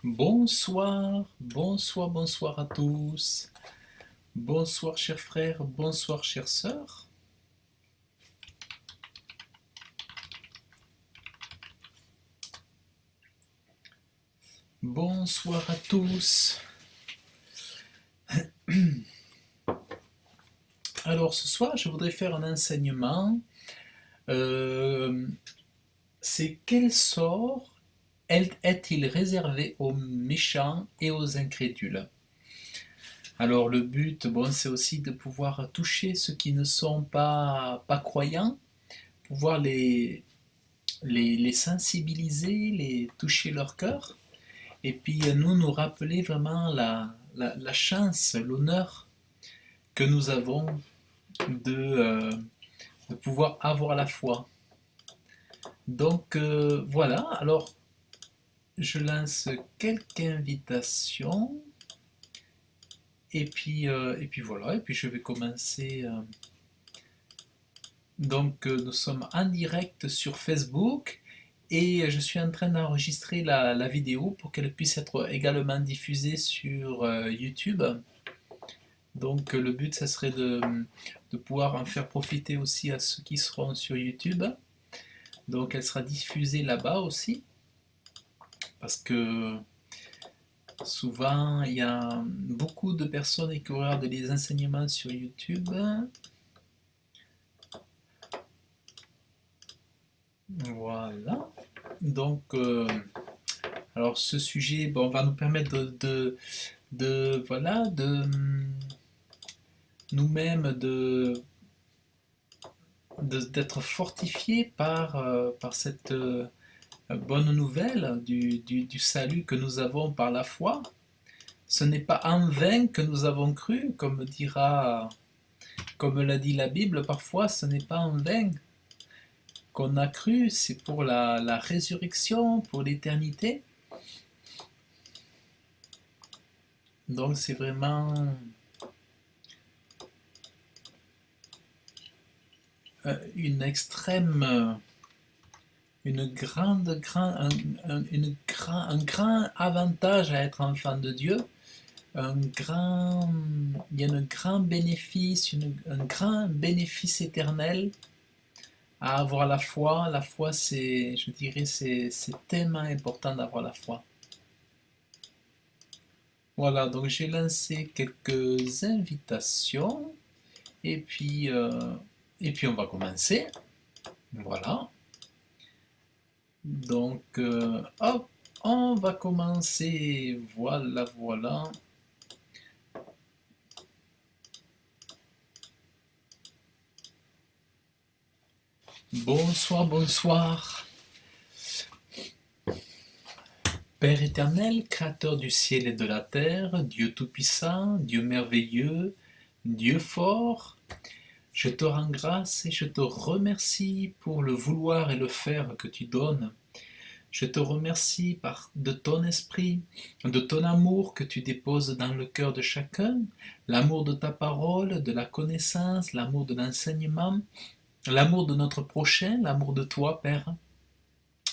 Bonsoir, bonsoir, bonsoir à tous. Bonsoir chers frères, bonsoir chères sœurs. Bonsoir à tous. Alors ce soir, je voudrais faire un enseignement. C'est quel sort est-il réservé aux méchants et aux incrédules? Alors le but, bon, c'est aussi de pouvoir toucher ceux qui ne sont pas croyants, pouvoir les sensibiliser, les toucher leur cœur, et puis nous rappeler vraiment la chance, l'honneur que nous avons de, euh, de pouvoir avoir la foi. Donc voilà, alors je lance quelques invitations, et puis voilà, et puis je vais commencer. Donc nous sommes en direct sur Facebook. Et je suis en train d'enregistrer la vidéo pour qu'elle puisse être également diffusée sur YouTube. Donc le but, ça serait de pouvoir en faire profiter aussi à ceux qui seront sur YouTube. Donc elle sera diffusée là-bas aussi. Parce que souvent, il y a beaucoup de personnes qui regardent les enseignements sur YouTube. Voilà. Donc, alors ce sujet bon, va nous permettre voilà, de nous-mêmes d'être fortifiés par cette bonne nouvelle du salut que nous avons par la foi. Ce n'est pas en vain que nous avons cru, comme l'a dit la Bible parfois, ce n'est pas en vain qu'on a cru, c'est pour la résurrection, pour l'éternité. Donc c'est vraiment une extrême, un grand avantage à être enfant de Dieu, il y a un grand bénéfice, un grand bénéfice éternel à avoir la foi. La foi, c'est, je dirais, c'est tellement important d'avoir la foi. Voilà, donc j'ai lancé quelques invitations et puis on va commencer. Voilà. Donc, hop, on va commencer. Voilà, voilà. Bonsoir, bonsoir. Père éternel, créateur du ciel et de la terre, Dieu tout-puissant, Dieu merveilleux, Dieu fort, je te rends grâce et je te remercie pour le vouloir et le faire que tu donnes. Je te remercie de ton esprit, de ton amour que tu déposes dans le cœur de chacun, l'amour de ta parole, de la connaissance, l'amour de l'enseignement, l'amour de notre prochain, l'amour de toi, Père,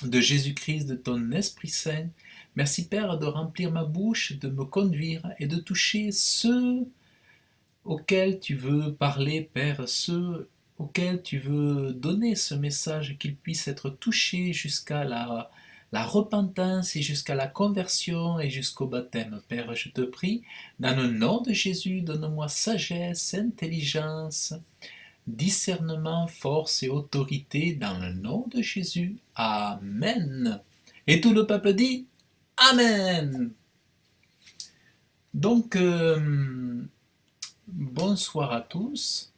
de Jésus-Christ, de ton Esprit Saint. Merci, Père, de remplir ma bouche, de me conduire et de toucher ceux auxquels tu veux parler, Père, ceux auxquels tu veux donner ce message, qu'ils puissent être touchés jusqu'à la repentance et jusqu'à la conversion et jusqu'au baptême. Père, je te prie, dans le nom de Jésus, donne-moi sagesse, intelligence, discernement, force et autorité dans le nom de Jésus. Amen. Et tout le peuple dit Amen. Donc, bonsoir à tous.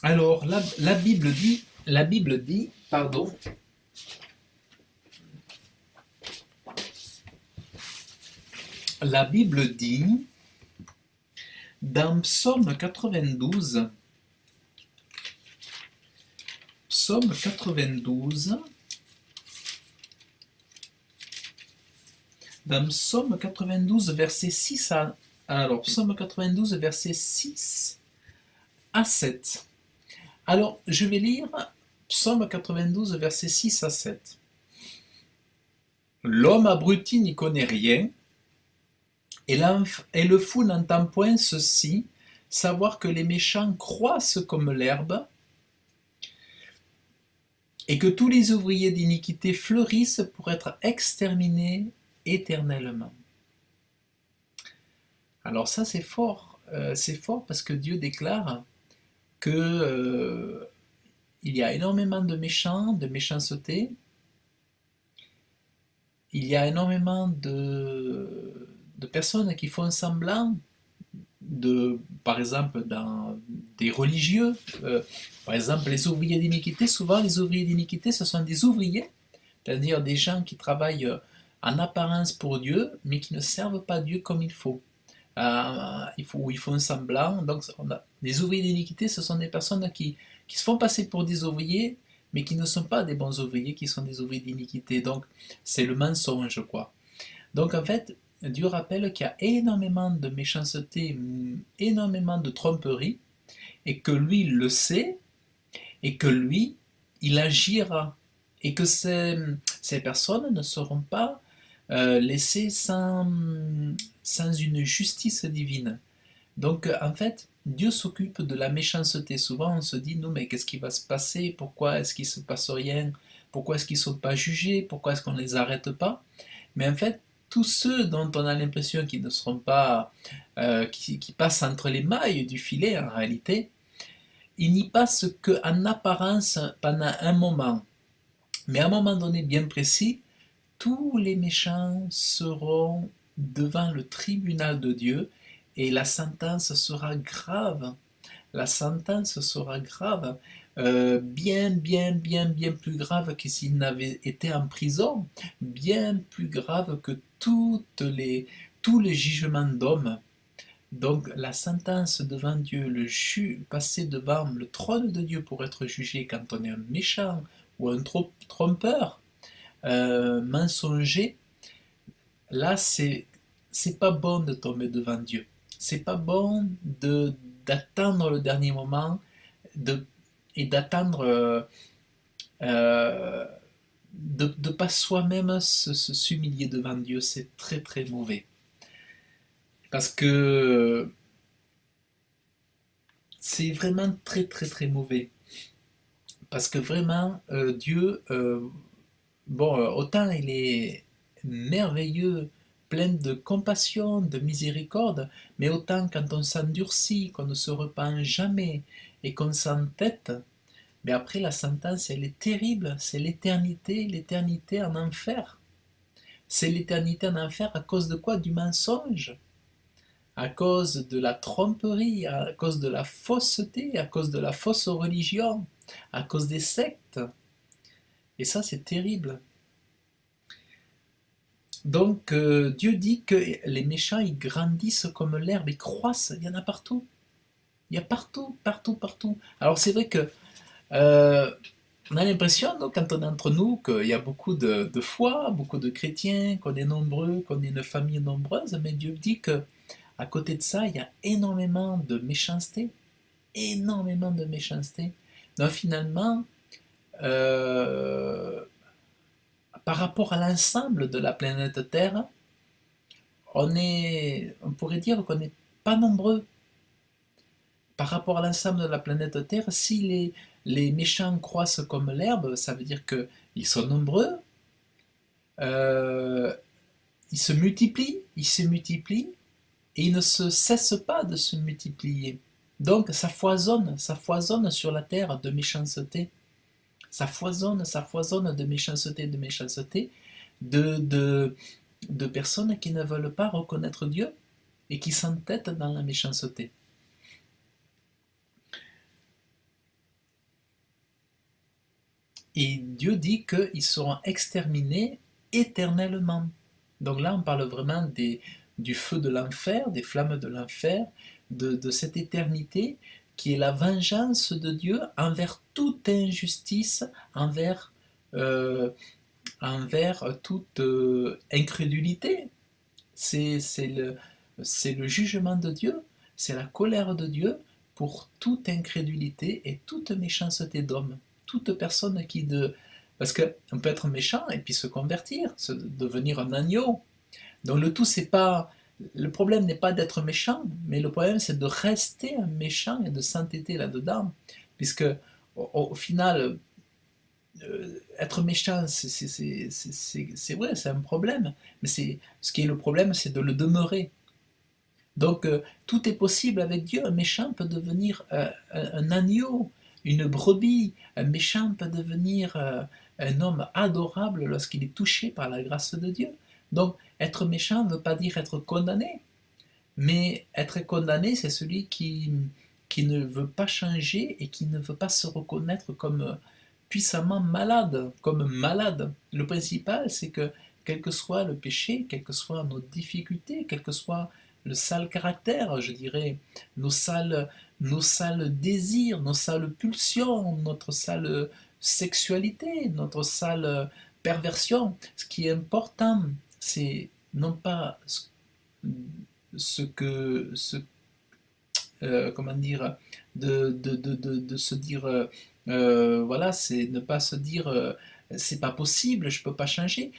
Alors, la Bible dit, pardon, la Bible dit dans Psaume 92, Psaume 92, dans Psaume 92, verset 6 à, alors, Psaume 92, verset 6 à 7. Alors, je vais lire Psaume 92, verset 6 à 7. L'homme abruti n'y connaît rien, et le fou n'entend point ceci, savoir que les méchants croissent comme l'herbe, et que tous les ouvriers d'iniquité fleurissent pour être exterminés éternellement. Alors ça c'est fort parce que Dieu déclare que il y a énormément de méchants, de méchanceté, il y a énormément de personnes qui font semblant par exemple, dans des religieux, par exemple, les ouvriers d'iniquité, souvent les ouvriers d'iniquité, ce sont des ouvriers, c'est-à-dire des gens qui travaillent en apparence pour Dieu, mais qui ne servent pas Dieu comme il faut. Ils font semblant. Donc, les ouvriers d'iniquité, ce sont des personnes qui se font passer pour des ouvriers, mais qui ne sont pas des bons ouvriers, qui sont des ouvriers d'iniquité. Donc, c'est le mensonge, quoi. Donc, en fait, Dieu rappelle qu'il y a énormément de méchanceté, énormément de tromperie, et que lui le sait, et que lui, il agira, et que ces personnes ne seront pas laissées sans une justice divine. Donc, en fait, Dieu s'occupe de la méchanceté. Souvent, on se dit, nous, mais qu'est-ce qui va se passer? Pourquoi est-ce qu'il ne se passe rien? Pourquoi est-ce qu'ils ne sont pas jugés? Pourquoi est-ce qu'on ne les arrête pas? Mais en fait, tous ceux dont on a l'impression qu'ils ne seront pas, qui passent entre les mailles du filet en réalité, ils n'y passent qu'en apparence pendant un moment. Mais à un moment donné bien précis, tous les méchants seront devant le tribunal de Dieu et la sentence sera grave. La sentence sera grave, bien plus grave que s'il n'avait été en prison, bien plus grave que tous les jugements d'hommes. Donc la sentence devant Dieu, passer devant le trône de Dieu pour être jugé quand on est un méchant ou un trompeur, mensonger, là c'est pas bon de tomber devant Dieu. C'est pas bon d'attendre le dernier moment et d'attendre euh, de pas soi-même s'humilier devant Dieu. C'est très très mauvais. Parce que c'est vraiment très très très mauvais. Parce que vraiment, Dieu, bon, autant il est merveilleux, plein de compassion, de miséricorde, mais autant quand on s'endurcit, qu'on ne se repent jamais et qu'on s'entête, mais après la sentence, elle est terrible, c'est l'éternité en enfer. C'est l'éternité en enfer à cause de quoi? Du mensonge, à cause de la tromperie, à cause de la fausseté, à cause de la fausse religion, à cause des sectes. Et ça, c'est terrible. Donc Dieu dit que les méchants, ils grandissent comme l'herbe, ils croissent, il y en a partout. Il y a partout, partout, partout. Alors c'est vrai que euh, on a l'impression, nous, quand on est entre nous, qu'il y a beaucoup de foi, beaucoup de chrétiens, qu'on est nombreux, qu'on est une famille nombreuse, mais Dieu dit que à côté de ça, il y a énormément de méchanceté, énormément de méchanceté. Donc finalement, euh, par rapport à l'ensemble de la planète Terre, on pourrait dire qu'on n'est pas nombreux par rapport à l'ensemble de la planète Terre. Si les méchants croissent comme l'herbe, ça veut dire qu'ils sont nombreux, euh, ils se multiplient, et ils ne se cessent pas de se multiplier. Donc ça foisonne sur la terre de méchanceté. Ça foisonne de méchanceté, de, de, de personnes qui ne veulent pas reconnaître Dieu et qui s'entêtent dans la méchanceté. Et Dieu dit qu'ils seront exterminés éternellement. Donc là, on parle vraiment du feu de l'enfer, des flammes de l'enfer, de cette éternité qui est la vengeance de Dieu envers toute injustice, euh, envers toute incrédulité. C'est le jugement de Dieu, c'est la colère de Dieu pour toute incrédulité et toute méchanceté d'homme. Toute personne Parce qu'on peut être méchant et puis se convertir, devenir un agneau. Donc le tout, c'est pas... Le problème n'est pas d'être méchant, mais le problème c'est de rester un méchant et de s'entêter là-dedans. Puisque au final, être méchant, c'est vrai, c'est un problème. Mais ce qui est le problème, c'est de le demeurer. Donc tout est possible avec Dieu. Un méchant peut devenir un agneau, une brebis. Un méchant peut devenir un homme adorable lorsqu'il est touché par la grâce de Dieu. Donc être méchant ne veut pas dire être condamné. Mais être condamné, c'est celui qui ne veut pas changer et qui ne veut pas se reconnaître comme puissamment malade, comme malade. Le principal, c'est que quel que soit le péché, quelles que soient nos difficultés, quel que soit le sale caractère, je dirais, nos sales désirs, nos sales pulsions, notre sale sexualité, notre sale perversion, ce qui est important, c'est non pas ce que comment dire de se dire voilà, c'est ne pas se dire c'est pas possible, je peux pas changer.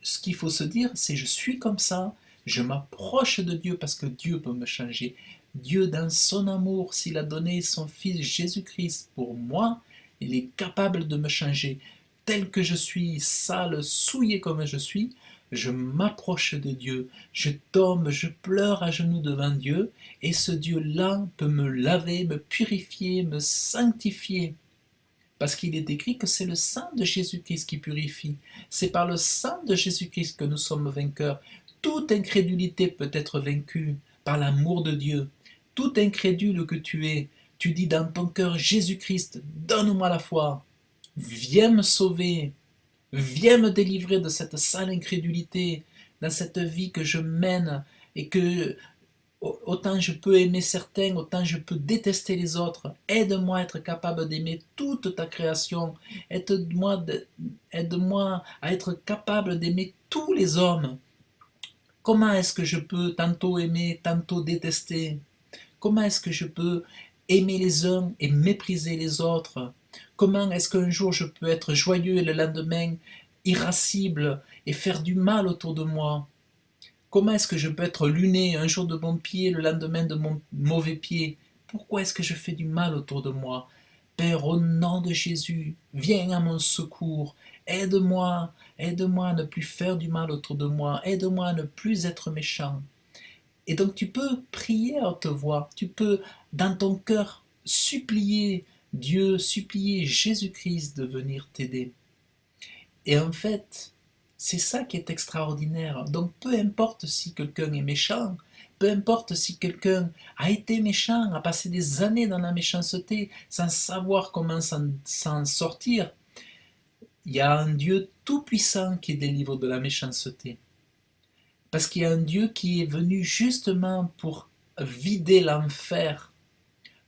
Ce qu'il faut se dire, c'est je suis comme ça, je m'approche de Dieu parce que Dieu peut me changer. Dieu, dans son amour, s'il a donné son Fils Jésus-Christ pour moi, il est capable de me changer. Tel que je suis, sale, souillé comme je m'approche de Dieu, je tombe, je pleure à genoux devant Dieu, et ce Dieu-là peut me laver, me purifier, me sanctifier. Parce qu'il est écrit que c'est le sang de Jésus-Christ qui purifie. C'est par le sang de Jésus-Christ que nous sommes vainqueurs. Toute incrédulité peut être vaincue par l'amour de Dieu. Tout incrédule que tu dis dans ton cœur, Jésus-Christ, donne-moi la foi. Viens me sauver. Viens me délivrer de cette sale incrédulité, dans cette vie que je mène et que autant je peux aimer certains, autant je peux détester les autres. Aide-moi à être capable d'aimer toute ta création. Aide-moi à être capable d'aimer tous les hommes. Comment est-ce que je peux tantôt aimer, tantôt détester? Comment est-ce que je peux aimer les uns et mépriser les autres? Comment est-ce qu'un jour je peux être joyeux et le lendemain irascible et faire du mal autour de moi? Comment est-ce que je peux être luné un jour de bon pied, le lendemain de mon mauvais pied? Pourquoi est-ce que je fais du mal autour de moi? Père, au nom de Jésus, viens à mon secours. Aide-moi, aide-moi à ne plus faire du mal autour de moi. Aide-moi à ne plus être méchant. Et donc tu peux prier à haute voix. Tu peux, dans ton cœur, supplier Dieu, supplier Jésus-Christ de venir t'aider. Et en fait, c'est ça qui est extraordinaire. Donc peu importe si quelqu'un est méchant, peu importe si quelqu'un a été méchant, a passé des années dans la méchanceté sans savoir comment s'en sortir, il y a un Dieu tout-puissant qui délivre de la méchanceté. Parce qu'il y a un Dieu qui est venu justement pour vider l'enfer,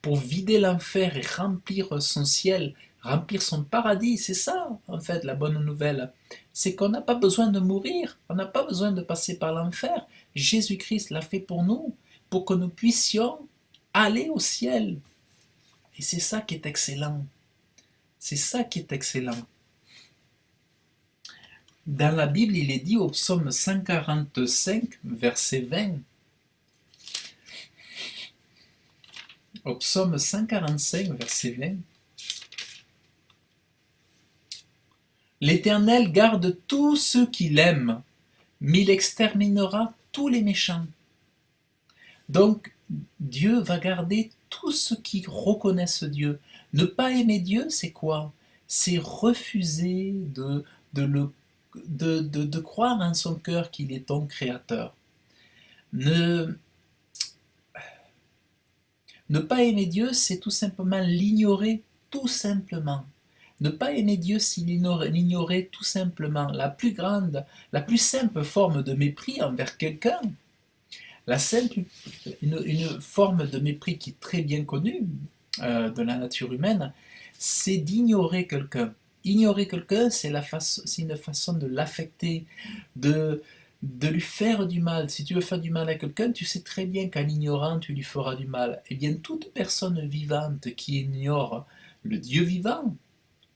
et remplir son ciel, remplir son paradis. C'est ça, en fait, la bonne nouvelle. C'est qu'on n'a pas besoin de mourir, on n'a pas besoin de passer par l'enfer. Jésus-Christ l'a fait pour nous, pour que nous puissions aller au ciel. Et c'est ça qui est excellent. C'est ça qui est excellent. Dans la Bible, il est dit au psaume 145, verset 20, au psaume 145, verset 20, l'Éternel garde tous ceux qui l'aiment, mais il exterminera tous les méchants. Donc, Dieu va garder tous ceux qui reconnaissent Dieu. Ne pas aimer Dieu, c'est quoi? C'est refuser de croire en son cœur qu'il est ton créateur. Ne pas aimer Dieu, c'est tout simplement l'ignorer, tout simplement. Ne pas aimer Dieu, c'est l'ignorer tout simplement. La plus grande, la plus simple forme de mépris envers quelqu'un, une forme de mépris qui est très bien connue de la nature humaine, c'est d'ignorer quelqu'un. Ignorer quelqu'un, c'est une façon de l'affecter, de lui faire du mal. Si tu veux faire du mal à quelqu'un, tu sais très bien qu'en ignorant, tu lui feras du mal. Eh bien, toute personne vivante qui ignore le Dieu vivant,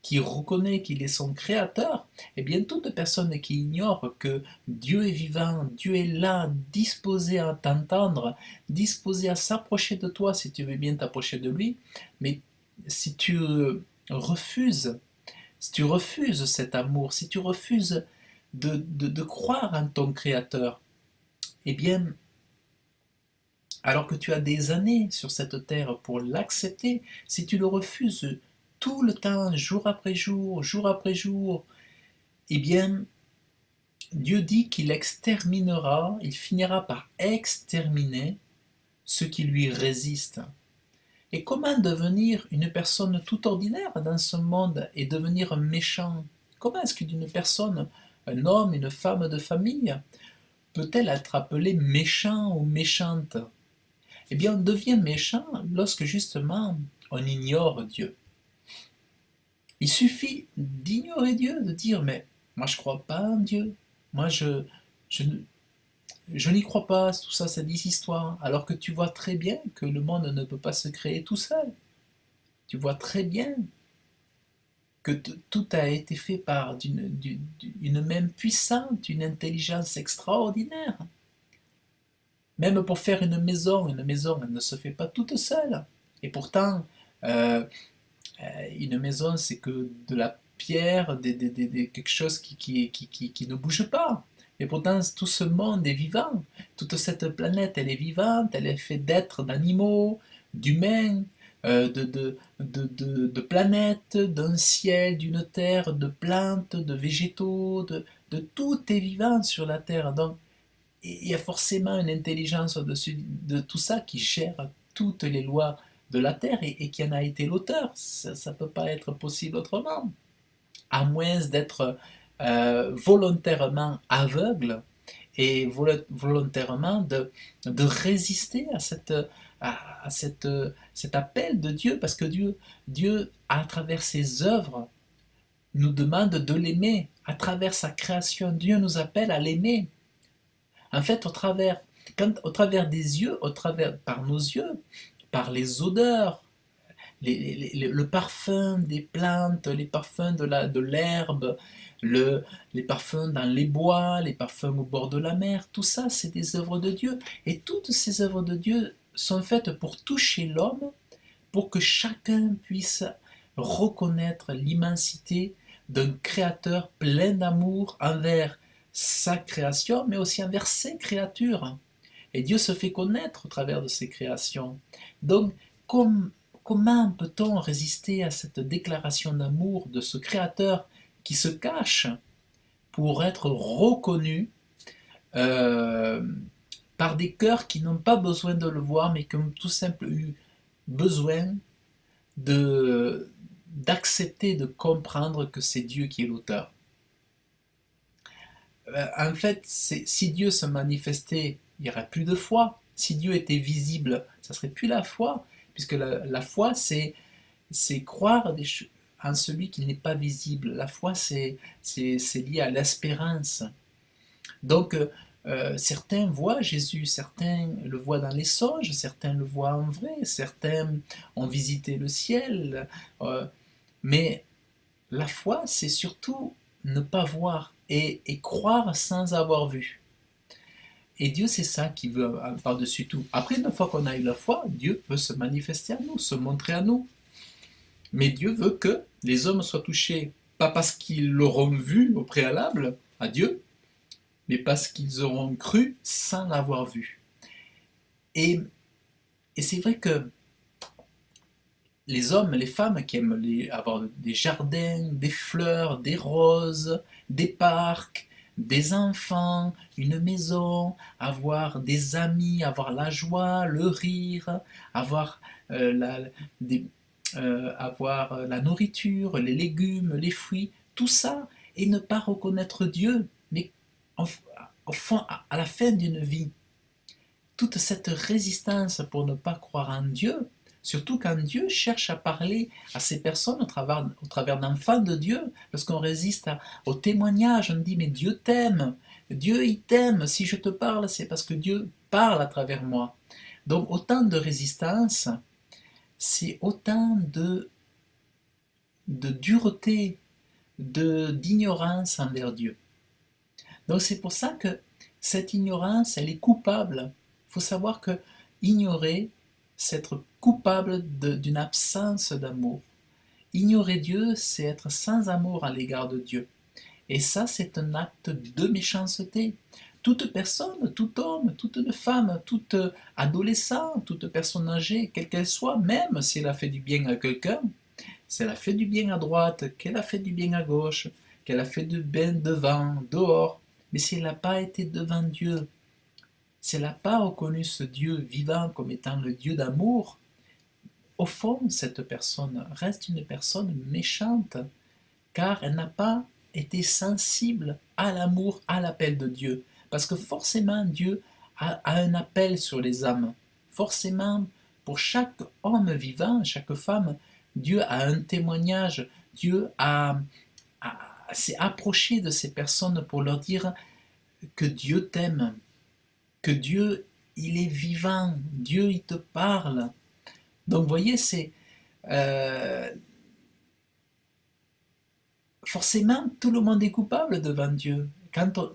qui reconnaît qu'il est son créateur, eh bien toute personne qui ignore que Dieu est vivant, Dieu est là, disposé à t'entendre, disposé à s'approcher de toi si tu veux bien t'approcher de lui, mais si tu refuses, si tu refuses cet amour, si tu refuses de croire en ton créateur, eh bien, alors que tu as des années sur cette terre pour l'accepter, si tu le refuses tout le temps, jour après jour, eh bien, Dieu dit qu'il exterminera, il finira par exterminer ceux qui lui résistent. Et comment devenir une personne tout ordinaire dans ce monde et devenir méchant? Comment est-ce qu'une personne, un homme, une femme de famille, peut-elle être appelée méchant ou méchante? Eh bien, on devient méchant lorsque justement on ignore Dieu. Il suffit d'ignorer Dieu, de dire mais moi je crois pas en Dieu, moi je, je n'y crois pas, tout ça c'est des histoires, alors que tu vois très bien que le monde ne peut pas se créer tout seul. Tu vois très bien que tout a été fait par une même puissante, une intelligence extraordinaire. Même pour faire une maison elle ne se fait pas toute seule. Et pourtant, euh, une maison, c'est que de la pierre, quelque chose qui ne bouge pas. Et pourtant, tout ce monde est vivant. Toute cette planète, elle est vivante, elle est faite d'êtres, d'animaux, d'humains, de planètes, d'un ciel, d'une terre, de plantes, de végétaux, de tout est vivant sur la Terre. Donc, il y a forcément une intelligence au-dessus de tout ça qui gère toutes les lois de la Terre et qui en a été l'auteur. Ça ne peut pas être possible autrement, à moins d'être volontairement aveugle et volontairement de résister à cet appel de Dieu, parce que Dieu, à travers ses œuvres, nous demande de l'aimer. À travers sa création, Dieu nous appelle à l'aimer. En fait, au travers des yeux, par nos yeux, par les odeurs, le parfum des plantes, les parfums de l'herbe, les parfums dans les bois, les parfums au bord de la mer, tout ça, c'est des œuvres de Dieu. Et toutes ces œuvres de Dieu sont faites pour toucher l'homme, pour que chacun puisse reconnaître l'immensité d'un créateur plein d'amour envers sa création, mais aussi envers ses créatures. Et Dieu se fait connaître au travers de ses créations. Donc, comment peut-on résister à cette déclaration d'amour de ce créateur qui se cache pour être reconnu euh, par des cœurs qui n'ont pas besoin de le voir, mais qui ont tout simplement eu besoin de d'accepter, de comprendre que c'est Dieu qui est l'auteur. En fait, si Dieu se manifestait, il n'y aurait plus de foi. Si Dieu était visible, ça serait plus la foi, puisque la foi, c'est croire en celui qui n'est pas visible. La foi, c'est lié à l'espérance. Donc, certains voient Jésus, certains le voient dans les songes, certains le voient en vrai, certains ont visité le ciel. Mais la foi, c'est surtout ne pas voir et croire sans avoir vu. Et Dieu, c'est ça qui veut par-dessus tout. Après, une fois qu'on a eu la foi, Dieu peut se manifester à nous, se montrer à nous. Mais Dieu veut que les hommes soient touchés, pas parce qu'ils l'auront vu au préalable, à Dieu, mais parce qu'ils auront cru sans l'avoir vu. Et, et c'est vrai que les hommes, les femmes qui aiment avoir des jardins, des fleurs, des roses, des parcs, des enfants, une maison, avoir des amis, avoir la joie, le rire, avoir, des, avoir la nourriture, les légumes, les fruits, tout ça, et ne pas reconnaître Dieu, mais au fond, à la fin d'une vie, toute cette résistance pour ne pas croire en Dieu, surtout quand Dieu cherche à parler à ces personnes au travers d'enfants de Dieu, lorsqu'on résiste au témoignage, on dit mais Dieu t'aime, Dieu il t'aime, si je te parle c'est parce que Dieu parle à travers moi. Donc autant de résistance, c'est autant de dureté, d'ignorance envers Dieu. Donc c'est pour ça que cette ignorance, elle est coupable. Il faut savoir que ignorer, c'est être coupable d'une absence d'amour. Ignorer Dieu, c'est être sans amour à l'égard de Dieu. Et ça, c'est un acte de méchanceté. Toute personne, tout homme, toute femme, tout adolescent, toute personne âgée, quelle qu'elle soit, même si elle a fait du bien à quelqu'un, si elle a fait du bien à droite, qu'elle a fait du bien à gauche, qu'elle a fait du bien devant, dehors, mais si elle n'a pas été devant Dieu, si elle n'a pas reconnu ce Dieu vivant comme étant le Dieu d'amour, au fond, cette personne reste une personne méchante, car elle n'a pas été sensible à l'amour, à l'appel de Dieu. Parce que forcément, Dieu a un appel sur les âmes. Forcément, pour chaque homme vivant, chaque femme, Dieu a un témoignage. Dieu s'est approché de ces personnes pour leur dire que Dieu t'aime, que Dieu, il est vivant, Dieu, il te parle. Donc, vous voyez, c'est forcément, tout le monde est coupable devant Dieu.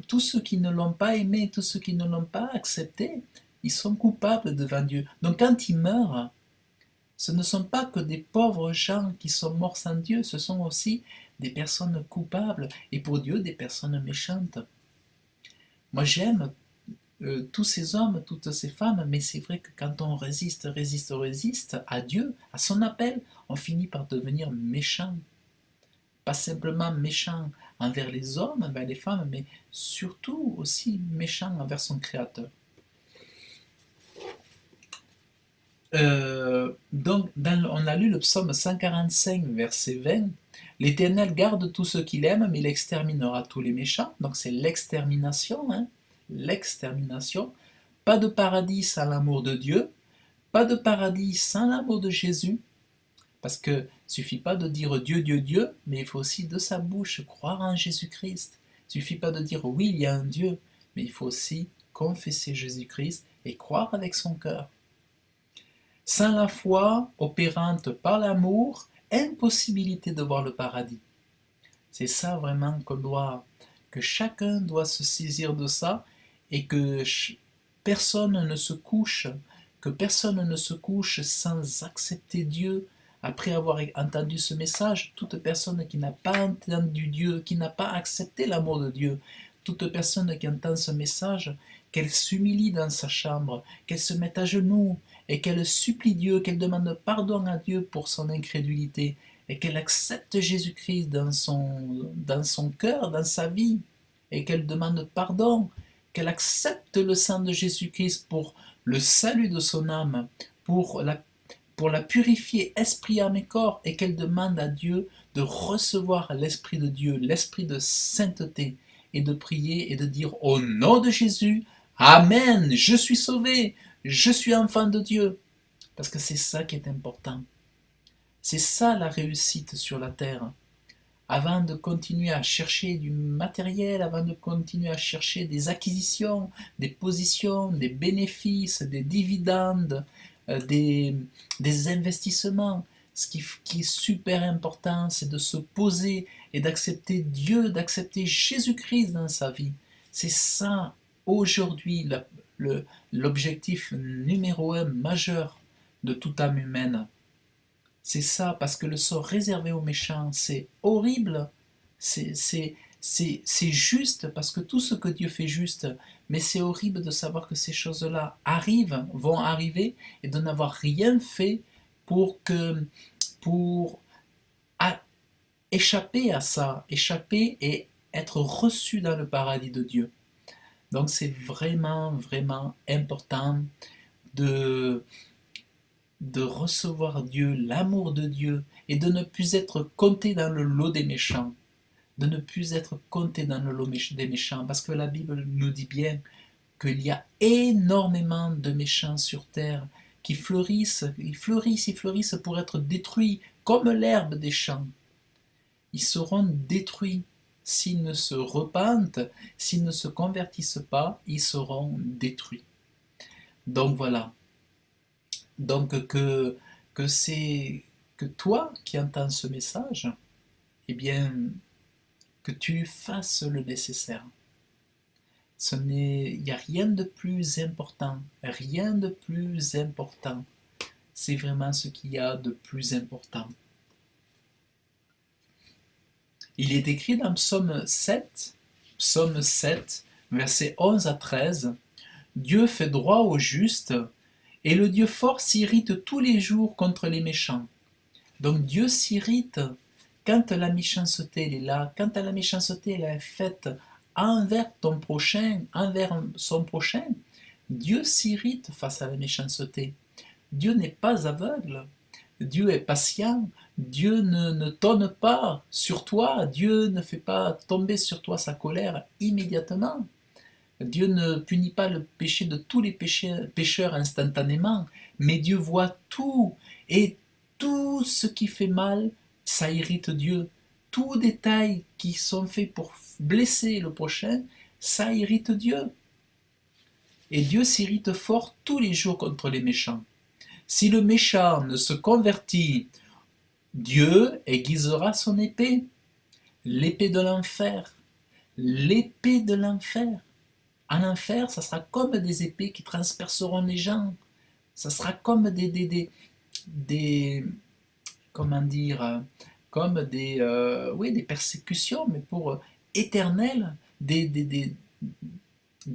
Tous ceux qui ne l'ont pas aimé, tous ceux qui ne l'ont pas accepté, ils sont coupables devant Dieu. Donc quand ils meurent, ce ne sont pas que des pauvres gens qui sont morts sans Dieu, ce sont aussi des personnes coupables, et pour Dieu, des personnes méchantes. Moi j'aime tous ces hommes, toutes ces femmes, mais c'est vrai que quand on résiste à Dieu, à son appel, on finit par devenir méchant. Pas simplement méchant envers les hommes, envers les femmes, mais surtout aussi méchant envers son Créateur. Donc, on a lu le psaume 145, verset 20. L'Éternel garde tout ce qu'il aime, mais il exterminera tous les méchants. Donc c'est l'extermination, hein, l'extermination. Pas de paradis sans l'amour de Dieu, pas de paradis sans l'amour de Jésus, parce que ne suffit pas de dire Dieu, Dieu, Dieu, mais il faut aussi de sa bouche croire en Jésus-Christ. Il ne suffit pas de dire oui, il y a un Dieu, mais il faut aussi confesser Jésus-Christ et croire avec son cœur. Sans la foi opérante par l'amour, impossibilité de voir le paradis. C'est ça vraiment que chacun doit se saisir de ça, et que personne ne se couche, sans accepter Dieu. Après avoir entendu ce message, toute personne qui n'a pas entendu Dieu, qui n'a pas accepté l'amour de Dieu, toute personne qui entend ce message, qu'elle s'humilie dans sa chambre, qu'elle se mette à genoux et qu'elle supplie Dieu, qu'elle demande pardon à Dieu pour son incrédulité, et qu'elle accepte Jésus-Christ dans son cœur, dans sa vie, et qu'elle demande pardon, qu'elle accepte le sang de Jésus-Christ pour le salut de son âme, pour la purifier esprit, âme et corps, et qu'elle demande à Dieu de recevoir l'Esprit de Dieu, l'Esprit de sainteté, et de prier et de dire au nom de Jésus, Amen, je suis sauvé, je suis enfant de Dieu. Parce que c'est ça qui est important. C'est ça la réussite sur la terre. Avant de continuer à chercher du matériel, avant de continuer à chercher des acquisitions, des positions, des bénéfices, des dividendes, des investissements, ce qui est super important, c'est de se poser et d'accepter Dieu, d'accepter Jésus-Christ dans sa vie. C'est ça, aujourd'hui, l'objectif numéro un majeur de toute âme humaine. C'est ça, parce que le sort réservé aux méchants, c'est horrible. C'est juste, parce que tout ce que Dieu fait juste, mais c'est horrible de savoir que ces choses-là vont arriver, et de n'avoir rien fait pour échapper à ça, échapper et être reçu dans le paradis de Dieu. Donc c'est vraiment, vraiment important de recevoir Dieu, l'amour de Dieu, et de ne plus être compté dans le lot des méchants. De ne plus être compté dans le lot des méchants, parce que la Bible nous dit bien qu'il y a énormément de méchants sur terre qui fleurissent, ils fleurissent pour être détruits, comme l'herbe des champs. Ils seront détruits s'ils ne se repentent, s'ils ne se convertissent pas, ils seront détruits. Donc voilà. Donc que toi qui entends ce message, eh bien, que tu fasses le nécessaire. Il n'y a rien de plus important, rien de plus important. C'est vraiment ce qu'il y a de plus important. Il est écrit dans Psaume 7, versets 11 à 13, « Dieu fait droit aux justes, et le Dieu fort s'irrite tous les jours contre les méchants. » Donc Dieu s'irrite quand la méchanceté est là, quand la méchanceté est faite envers ton prochain, envers son prochain, Dieu s'irrite face à la méchanceté. Dieu n'est pas aveugle, Dieu est patient, Dieu ne tonne pas sur toi, Dieu ne fait pas tomber sur toi sa colère immédiatement. Dieu ne punit pas le péché de tous les pécheurs instantanément, mais Dieu voit tout, et tout ce qui fait mal, ça irrite Dieu. Tous détails qui sont faits pour blesser le prochain, ça irrite Dieu. Et Dieu s'irrite fort tous les jours contre les méchants. Si le méchant ne se convertit, Dieu aiguisera son épée, l'épée de l'enfer, l'épée de l'enfer. En enfer, ça sera comme des épées qui transperceront les gens. Ça sera comme des comment dire, comme des persécutions, mais pour éternelles, des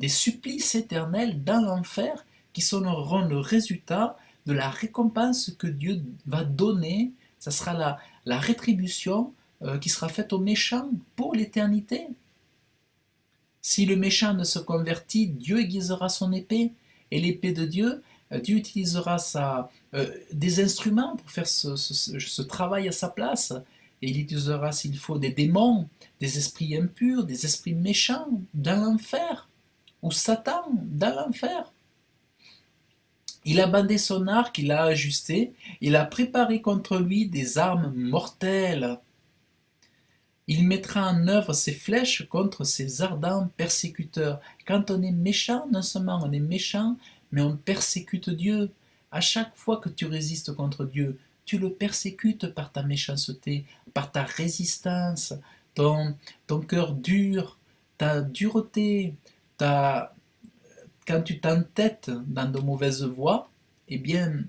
supplices éternels dans l'enfer qui seront le résultat de la récompense que Dieu va donner. Ça sera la rétribution qui sera faite aux méchants pour l'éternité. Si le méchant ne se convertit, Dieu aiguisera son épée, et l'épée de Dieu, Dieu utilisera des instruments pour faire ce travail à sa place, et il utilisera s'il faut des démons, des esprits impurs, des esprits méchants dans l'enfer, ou Satan dans l'enfer. Il a bandé son arc, il l'a ajusté, il a préparé contre lui des armes mortelles. Il mettra en œuvre ses flèches contre ses ardents persécuteurs. Quand on est méchant, non seulement on est méchant, mais on persécute Dieu. À chaque fois que tu résistes contre Dieu, tu le persécutes par ta méchanceté, par ta résistance, ton cœur dur, ta dureté, quand tu t'entêtes dans de mauvaises voies, eh bien,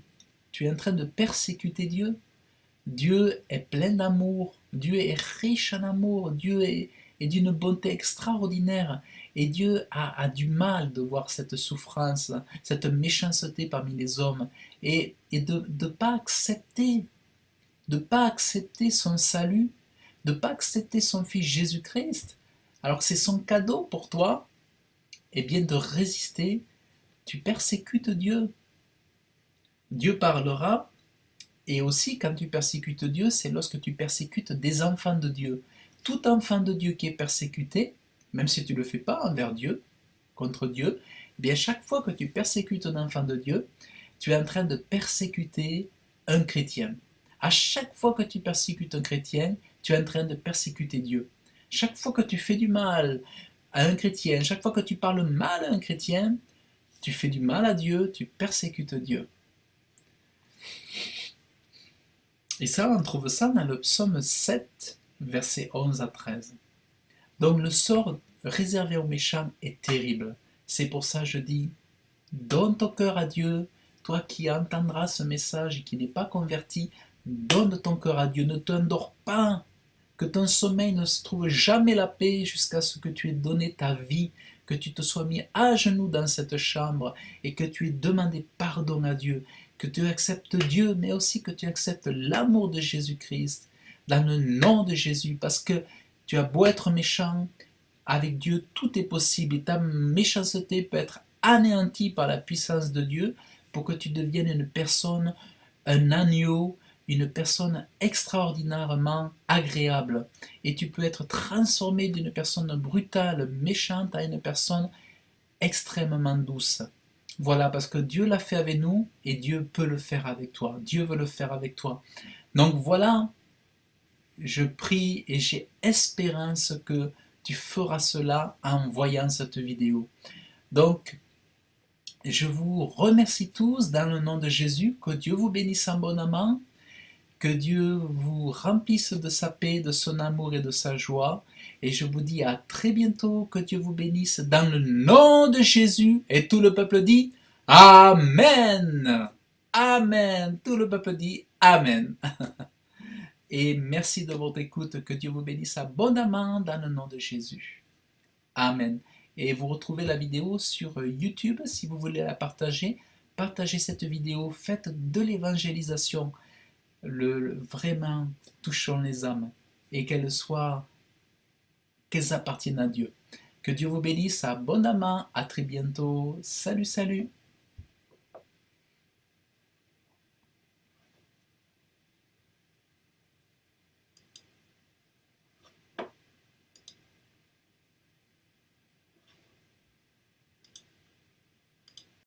tu es en train de persécuter Dieu. Dieu est plein d'amour, Dieu est riche en amour, Dieu est d'une bonté extraordinaire, et Dieu a du mal de voir cette souffrance, cette méchanceté parmi les hommes, et de ne pas accepter, son salut, de ne pas accepter son Fils Jésus-Christ, alors que c'est son cadeau pour toi, et bien de résister, tu persécutes Dieu. Dieu parlera. Et aussi, quand tu persécutes Dieu, c'est lorsque tu persécutes des enfants de Dieu. Tout enfant de Dieu qui est persécuté, même si tu ne le fais pas envers Dieu, contre Dieu, eh bien chaque fois que tu persécutes un enfant de Dieu, tu es en train de persécuter un chrétien. À chaque fois que tu persécutes un chrétien, tu es en train de persécuter Dieu. Chaque fois que tu fais du mal à un chrétien, chaque fois que tu parles mal à un chrétien, tu fais du mal à Dieu, tu persécutes Dieu. Et ça, on trouve ça dans le psaume 7, versets 11 à 13. Donc le sort réservé aux méchants est terrible. C'est pour ça que je dis, donne ton cœur à Dieu, toi qui entendras ce message et qui n'es pas converti, donne ton cœur à Dieu, ne t'endors pas, que ton sommeil ne se trouve jamais la paix jusqu'à ce que tu aies donné ta vie, que tu te sois mis à genoux dans cette chambre et que tu aies demandé pardon à Dieu, que tu acceptes Dieu, mais aussi que tu acceptes l'amour de Jésus-Christ, dans le nom de Jésus, parce que tu as beau être méchant, avec Dieu tout est possible, et ta méchanceté peut être anéantie par la puissance de Dieu, pour que tu deviennes une personne, un agneau, une personne extraordinairement agréable. Et tu peux être transformé d'une personne brutale, méchante, à une personne extrêmement douce. Voilà, parce que Dieu l'a fait avec nous et Dieu peut le faire avec toi. Dieu veut le faire avec toi. Donc voilà, je prie et j'ai espérance que tu feras cela en voyant cette vidéo. Donc, je vous remercie tous dans le nom de Jésus. Que Dieu vous bénisse abondamment. Que Dieu vous remplisse de sa paix, de son amour et de sa joie. Et je vous dis à très bientôt. Que Dieu vous bénisse dans le nom de Jésus. Et tout le peuple dit Amen. Amen. Tout le peuple dit Amen. Et merci de votre écoute. Que Dieu vous bénisse abondamment dans le nom de Jésus. Amen. Et vous retrouvez la vidéo sur YouTube si vous voulez la partager. Partagez cette vidéo. Faites de l'évangélisation. Vraiment, touchons les âmes. Et qu'elles appartiennent à Dieu. Que Dieu vous bénisse abondamment. À très bientôt. Salut, salut.